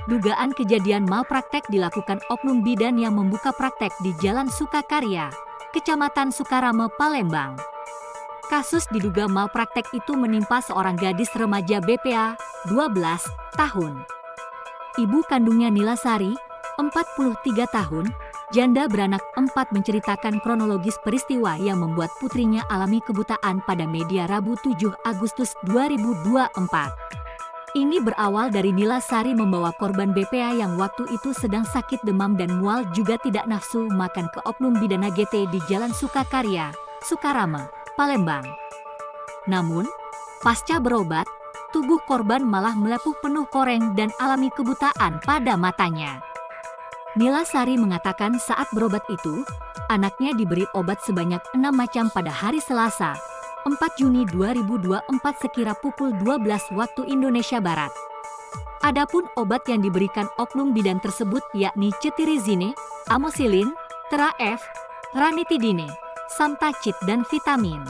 Dugaan kejadian malpraktek dilakukan oknum bidan yang membuka praktek di Jalan Sukakarya, Kecamatan Sukarame, Palembang. Kasus diduga malpraktek itu menimpa seorang gadis remaja BPA, 12 tahun. Ibu kandungnya Nilasari, 43 tahun, janda beranak 4 menceritakan kronologis peristiwa yang membuat putrinya alami kebutaan pada media Rabu 7 Agustus 2024. Ini berawal dari Nilasari membawa korban BPA yang waktu itu sedang sakit demam dan mual juga tidak nafsu makan ke oknum bidan AGT di Jalan Sukakarya, Sukarame, Palembang. Namun, pasca berobat, tubuh korban malah melepuh penuh koreng dan alami kebutaan pada matanya. Nilasari mengatakan saat berobat itu, anaknya diberi obat sebanyak 6 macam pada hari Selasa, 4 Juni 2024 sekira pukul 12 waktu Indonesia Barat. Adapun obat yang diberikan oknum bidan tersebut yakni cetirizine, amoxicillin, Tera-F, ranitidine, samtacid dan vitamin.